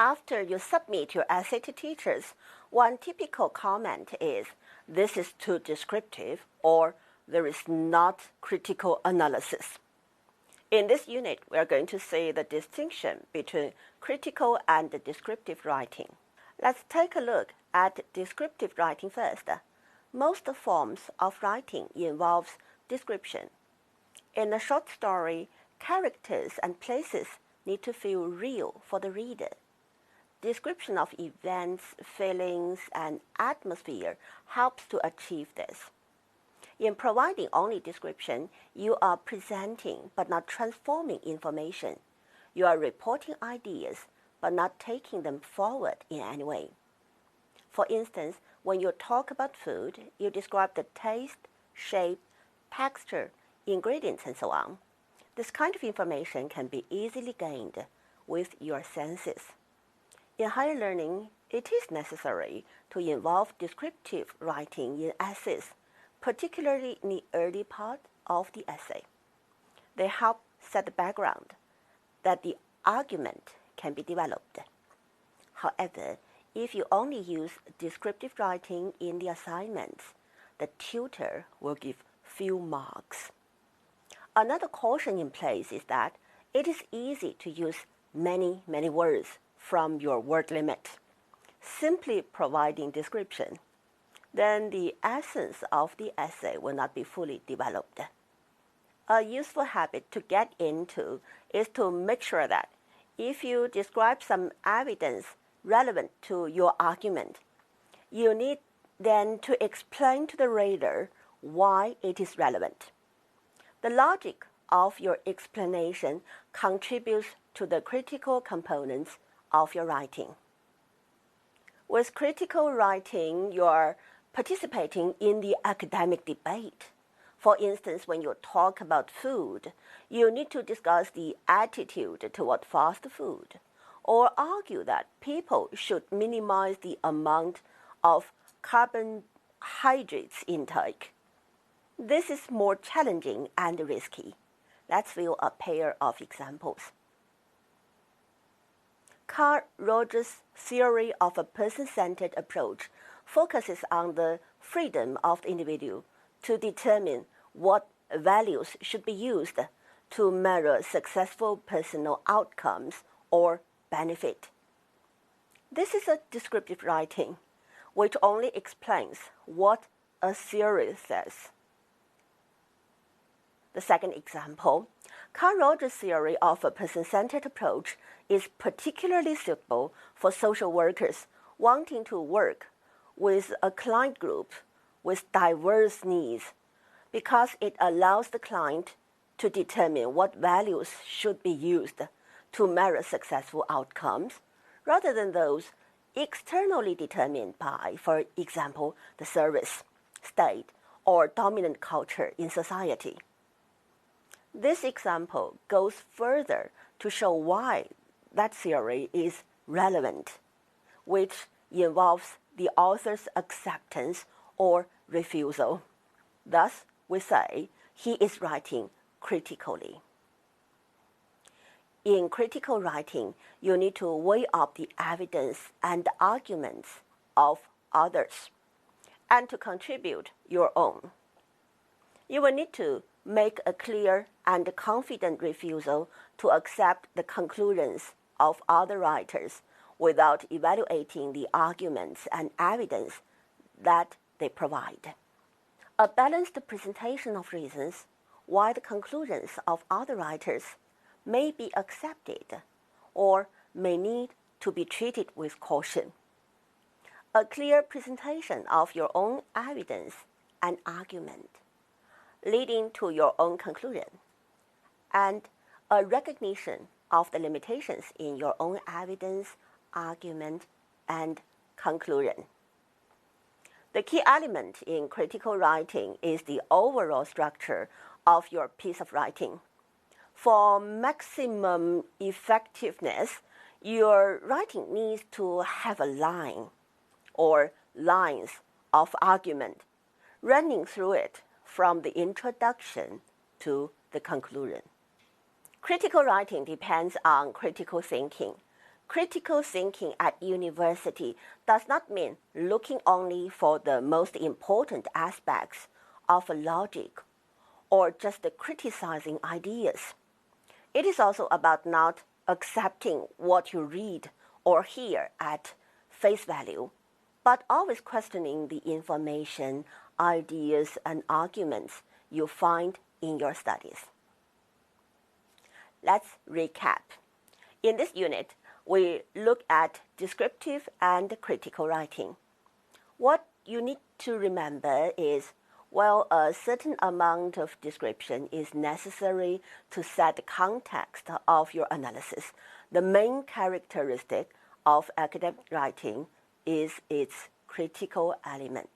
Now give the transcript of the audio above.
After you submit your essay to teachers, one typical comment is, "This is too descriptive," or "There is not critical analysis." In this unit, we are going to see the distinction between critical and descriptive writing. Let's take a look at descriptive writing first. Most forms of writing involves description. In a short story, characters and places need to feel real for the reader. Description of events, feelings, and atmosphere helps to achieve this. In providing only description, you are presenting but not transforming information. You are reporting ideas but not taking them forward in any way. For instance, when you talk about food, you describe the taste, shape, texture, ingredients, and so on. This kind of information can be easily gained with your senses. In higher learning, it is necessary to involve descriptive writing in essays, particularly in the early part of the essay. They help set the background that the argument can be developed. However, if you only use descriptive writing in the assignments, the tutor will give few marks. Another caution in place is that it is easy to use many words from your word limit. Simply providing description, then the essence of the essay will not be fully developed. A useful habit to get into is to make sure that if you describe some evidence relevant to your argument, you need then to explain to the reader why it is relevant. The logic of your explanation contributes to the critical components of your writing. With critical writing, you are participating in the academic debate. For instance, when you talk about food, you need to discuss the attitude toward fast food, or argue that people should minimize the amount of carbohydrates intake. This is more challenging and risky. Let's view a pair of examples. Carl Rogers' theory of a person-centered approach focuses on the freedom of the individual to determine what values should be used to measure successful personal outcomes or benefit. This is a descriptive writing, which only explains what a theory says. The second example, Carl Rogers' theory of a person-centered approach is particularly suitable for social workers wanting to work with a client group with diverse needs because it allows the client to determine what values should be used to measure successful outcomes rather than those externally determined by, for example, the service, state, or dominant culture in society. This example goes further to show why that theory is relevant, which involves the author's acceptance or refusal. Thus, we say he is writing critically. In critical writing, you need to weigh up the evidence and arguments of others and to contribute your own. You will need to make a clear and confident refusal to accept the conclusions of other writers without evaluating the arguments and evidence that they provide. A balanced presentation of reasons why the conclusions of other writers may be accepted or may need to be treated with caution. A clear presentation of your own evidence and argument leading to your own conclusion, and a recognition of the limitations in your own evidence, argument, and conclusion. The key element in critical writing is the overall structure of your piece of writing. For maximum effectiveness, your writing needs to have a line or lines of argument running through it from the introduction to the conclusion. Critical writing depends on critical thinking. Critical thinking at university does not mean looking only for the most important aspects of logic or just criticizing ideas. It is also about not accepting what you read or hear at face value, but always questioning the information, ideas, and arguments you find in your studies. Let's recap. In this unit, we look at descriptive and critical writing. What you need to remember is, while a certain amount of description is necessary to set the context of your analysis, the main characteristic of academic writing is its critical element.